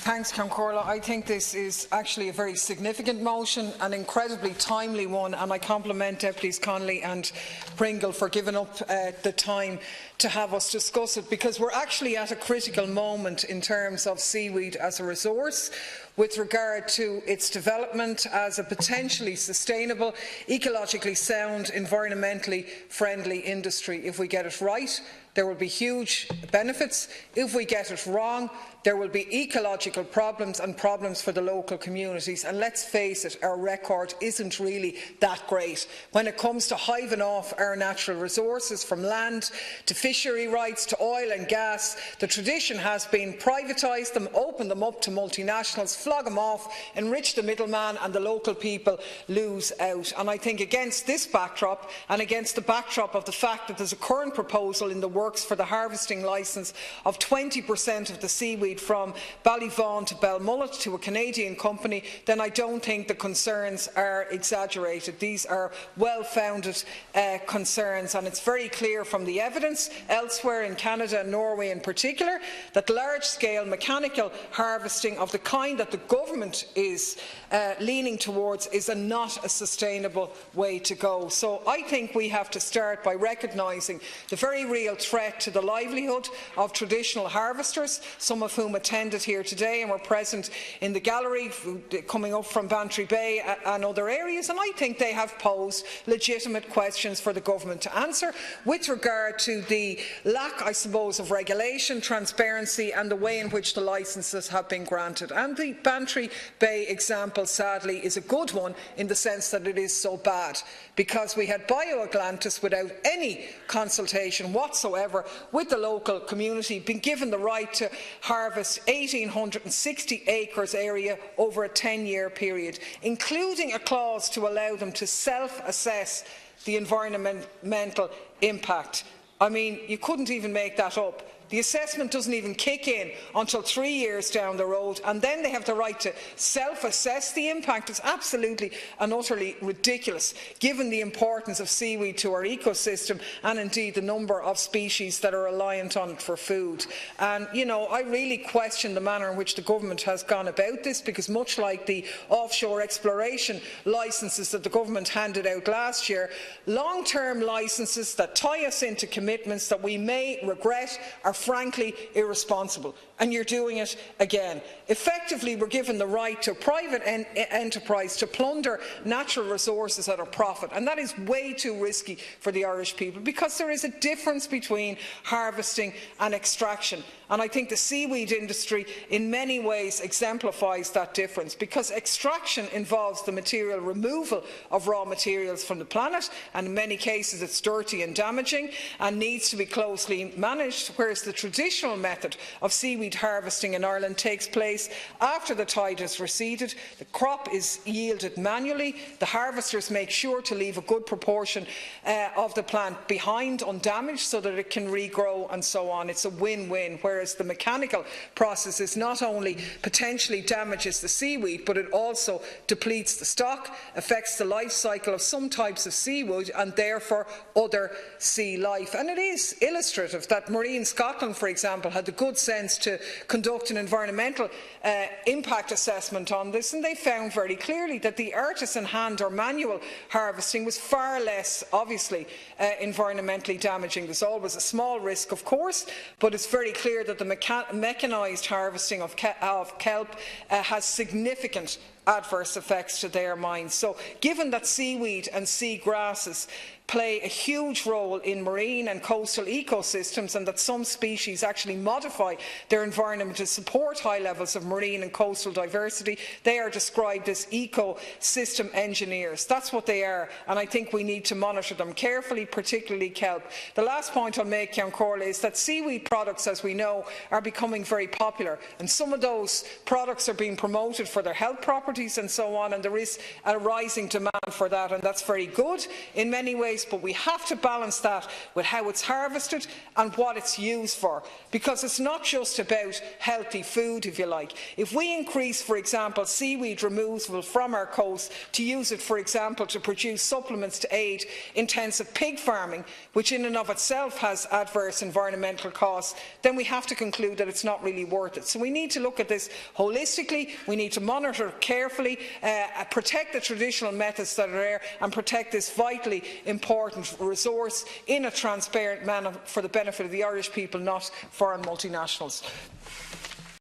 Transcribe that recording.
Thanks, Corla. I think this is actually a very significant motion, an incredibly timely one, and I compliment Deputies Connolly and Pringle for giving up the time to have us discuss it, because we're actually at a critical moment in terms of seaweed as a resource with regard to its development as a potentially sustainable, ecologically sound, environmentally friendly industry. If we get it right, there will be huge benefits. If we get it wrong, there will be ecological problems and problems for the local communities. And let's face it, our record isn't really that great when it comes to hiving off our natural resources, from land to fishery rights to oil and gas. The tradition has been privatise them, open them up to multinationals, flog them off, enrich the middleman, and the local people lose out. And I think against this backdrop, and against the backdrop of the fact that there's a current proposal in the works for the harvesting licence of 20% of the seaweed from Ballyvaughan to Belmullet to a Canadian company, then I don't think the concerns are exaggerated. These are well-founded concerns, and it's very clear from the evidence elsewhere in Canada and Norway in particular that large-scale mechanical harvesting of the kind that the government is leaning towards is not a sustainable way to go. So I think we have to start by recognising the very real threat to the livelihood of traditional harvesters, some of whom attended here today and were present in the gallery coming up from Bantry Bay and other areas, and I think they have posed legitimate questions for the government to answer with regard to the lack, I suppose, of regulation, transparency and the way in which the licences have been granted. And the Bantry Bay example, sadly, is a good one in the sense that it is so bad, because we had BioAtlantis without any consultation whatsoever with the local community, being given the right to harvest 1,860 acres area over a 10-year period, including a clause to allow them to self-assess the environmental impact. I mean, you couldn't even make that up. The assessment doesn't even kick in until 3 years down the road, and then they have the right to self-assess the impact. It's absolutely and utterly ridiculous, given the importance of seaweed to our ecosystem and indeed the number of species that are reliant on it for food. And, you know, I really question the manner in which the government has gone about this, because much like the offshore exploration licences that the government handed out last year, long-term licences that tie us into commitments that we may regret are frankly irresponsible, and you're doing it again. Effectively, we're given the right to private enterprise to plunder natural resources at a profit, and that is way too risky for the Irish people, because there is a difference between harvesting and extraction. And I think the seaweed industry in many ways exemplifies that difference, because extraction involves the material removal of raw materials from the planet, and in many cases it's dirty and damaging and needs to be closely managed, whereas the traditional method of seaweed harvesting in Ireland takes place after the tide has receded. The crop is yielded manually. The harvesters make sure to leave a good proportion of the plant behind undamaged so that it can regrow and so on. It's a win-win, whereas the mechanical process not only potentially damages the seaweed, but it also depletes the stock, affects the life cycle of some types of seaweed and therefore other sea life. And it is illustrative that Marine Scotland, for example, had the good sense to conduct an environmental impact assessment on this, and they found very clearly that the artisan hand or manual harvesting was far less, obviously, environmentally damaging. There's always a small risk, of course, but it's very clear that the mechanised harvesting of kelp has significant adverse effects to their minds. So, given that seaweed and sea grasses play a huge role in marine and coastal ecosystems, and that some species actually modify their environment to support high levels of marine and coastal diversity, they are described as ecosystem engineers. That's what they are, and I think we need to monitor them carefully, particularly kelp. The last point I'll make, Corla, is that seaweed products, as we know, are becoming very popular, and some of those products are being promoted for their health properties, properties and so on, and there is a rising demand for that, and that's very good in many ways, but we have to balance that with how it's harvested and what it's used for, because it's not just about healthy food, if you like. If we increase, for example, seaweed removal from our coast to use it, for example, to produce supplements to aid intensive pig farming, which in and of itself has adverse environmental costs, then we have to conclude that it's not really worth it. So we need to look at this holistically, we need to monitor carefully, protect the traditional methods that are there, and protect this vitally important resource in a transparent manner for the benefit of the Irish people, not foreign multinationals.